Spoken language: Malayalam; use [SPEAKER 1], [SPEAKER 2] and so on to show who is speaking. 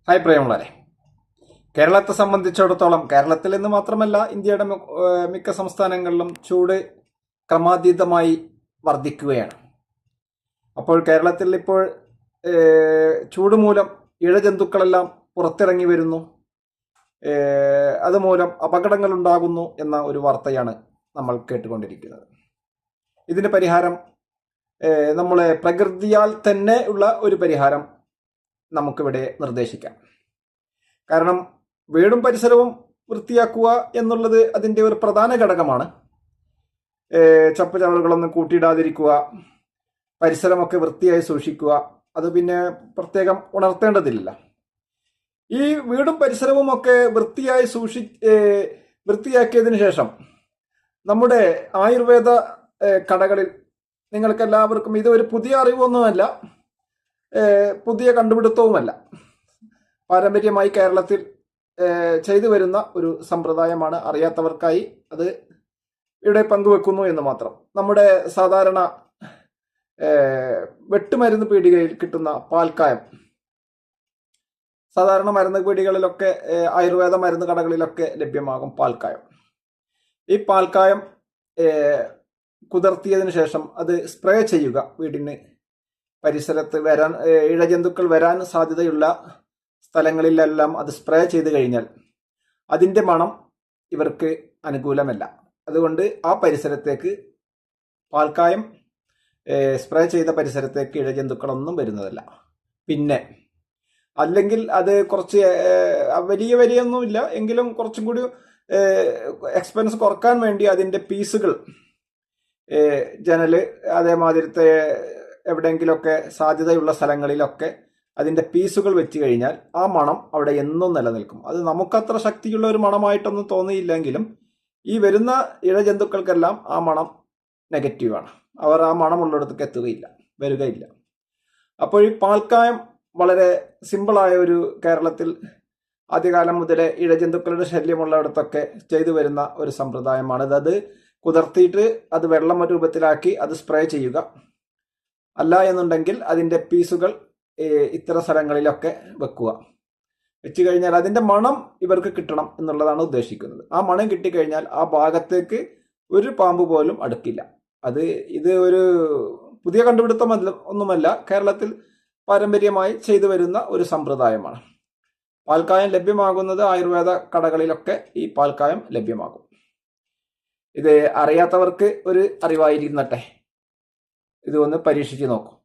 [SPEAKER 1] ഹായ് പ്രിയമുള്ളവരെ, കേരളത്തെ സംബന്ധിച്ചിടത്തോളം കേരളത്തിൽ എന്ന് മാത്രമല്ല ഇന്ത്യയുടെ മിക്ക സംസ്ഥാനങ്ങളിലും ചൂട് ക്രമാതീതമായി വർദ്ധിക്കുകയാണ്. അപ്പോൾ കേരളത്തിൽ ഇപ്പോൾ ചൂട് മൂലം ഇഴജന്തുക്കളെല്ലാം പുറത്തിറങ്ങി വരുന്നു, അതുമൂലം അപകടങ്ങൾ ഉണ്ടാകുന്നു എന്ന ഒരു വാർത്തയാണ് നമ്മൾ കേട്ടുകൊണ്ടിരിക്കുന്നത്. ഇതിന് പരിഹാരം നമ്മളെ പ്രകൃതിയാൽ തന്നെ ഉള്ള ഒരു പരിഹാരം നമുക്കിവിടെ നിർദ്ദേശിക്കാം. കാരണം വീടും പരിസരവും വൃത്തിയാക്കുക എന്നുള്ളത് അതിൻ്റെ ഒരു പ്രധാന ഘടകമാണ്. ചപ്പ് ചവറുകളൊന്നും കൂട്ടിയിടാതിരിക്കുക, പരിസരമൊക്കെ വൃത്തിയായി സൂക്ഷിക്കുക, അത് പിന്നെ പ്രത്യേകം ഉണർത്തേണ്ടതില്ല. ഈ വീടും പരിസരവും ഒക്കെ വൃത്തിയായി വൃത്തിയാക്കിയതിനു ശേഷം നമ്മുടെ ആയുർവേദ കടകളിൽ നിങ്ങൾക്ക് എല്ലാവർക്കും ഇത് ഒരു പുതിയ അറിവൊന്നുമല്ല, പുതിയ കണ്ടുപിടുത്തവുമല്ല. പാരമ്പര്യമായി കേരളത്തിൽ ചെയ്തു വരുന്ന ഒരു സമ്പ്രദായമാണ്. അറിയാത്തവർക്കായി അത് ഇവിടെ പങ്കുവെക്കുന്നു എന്ന് മാത്രം. നമ്മുടെ സാധാരണ വെട്ടുമരുന്ന് പീടികയിൽ കിട്ടുന്ന പാൽക്കായം, സാധാരണ മരുന്ന് പീടികളിലൊക്കെ ആയുർവേദ മരുന്ന് കടകളിലൊക്കെ ലഭ്യമാകും പാൽക്കായം. ഈ പാൽക്കായം കുതിർത്തിയതിനു ശേഷം അത് സ്പ്രേ ചെയ്യുക. വീടിന് പരിസരത്ത് ഇഴജന്തുക്കൾ വരാൻ സാധ്യതയുള്ള സ്ഥലങ്ങളിലെല്ലാം അത് സ്പ്രേ ചെയ്ത് കഴിഞ്ഞാൽ അതിൻ്റെ മണം ഇവർക്ക് അനുകൂലമല്ല. അതുകൊണ്ട് ആ പരിസരത്തേക്ക്, പാൽക്കായം സ്പ്രേ ചെയ്ത പരിസരത്തേക്ക് ഇഴജന്തുക്കളൊന്നും വരുന്നതല്ല. പിന്നെ അല്ലെങ്കിൽ അത് കുറച്ച് വലിയൊന്നുമില്ല എങ്കിലും കുറച്ചും കൂടി എക്സ്പെൻസ് കുറക്കാൻ വേണ്ടി അതിൻ്റെ പീസുകൾ ജനല് അതേമാതിരത്തെ എവിടെയെങ്കിലുമൊക്കെ സാധ്യതയുള്ള സ്ഥലങ്ങളിലൊക്കെ അതിൻ്റെ പീസുകൾ വെച്ച് കഴിഞ്ഞാൽ ആ മണം അവിടെ എന്നും നിലനിൽക്കും. അത് നമുക്കത്ര ശക്തിയുള്ള ഒരു മണമായിട്ടൊന്നും തോന്നിയില്ലെങ്കിലും ഈ വരുന്ന ഇഴജന്തുക്കൾക്കെല്ലാം ആ മണം നെഗറ്റീവാണ്. അവർ ആ മണമുള്ളിടത്തേക്ക് വരികയില്ല. അപ്പോൾ ഈ പാൽക്കായം വളരെ സിമ്പിളായ ഒരു, കേരളത്തിൽ ആദ്യകാലം മുതലേ ഇഴജന്തുക്കളുടെ ശല്യമുള്ളിടത്തൊക്കെ ചെയ്തു വരുന്ന ഒരു സമ്പ്രദായമാണ്. അത് കുതിർത്തിയിട്ട് അത് വെള്ളം രൂപത്തിലാക്കി അത് സ്പ്രേ ചെയ്യുക. അല്ല എന്നുണ്ടെങ്കിൽ അതിൻ്റെ പീസുകൾ ഇത്തരം സ്ഥലങ്ങളിലൊക്കെ വെച്ച് കഴിഞ്ഞാൽ അതിൻ്റെ മണം ഇവർക്ക് കിട്ടണം എന്നുള്ളതാണ് ഉദ്ദേശിക്കുന്നത്. ആ മണം കിട്ടിക്കഴിഞ്ഞാൽ ആ ഭാഗത്തേക്ക് ഒരു പാമ്പ് പോലും അടുക്കില്ല. ഇത് ഒരു പുതിയ കണ്ടുപിടുത്തം ഒന്നുമല്ല, കേരളത്തിൽ പാരമ്പര്യമായി ചെയ്തു വരുന്ന ഒരു സമ്പ്രദായമാണ്. പാൽക്കായം ലഭ്യമാകുന്നത് ആയുർവേദ കടകളിലൊക്കെ ഈ പാൽക്കായം ലഭ്യമാകും. ഇത് അറിയാത്തവർക്ക് ഒരു അറിവായിരിക്കട്ടെ, ഇത് ഒന്ന് പരീക്ഷിച്ച് നോക്കും.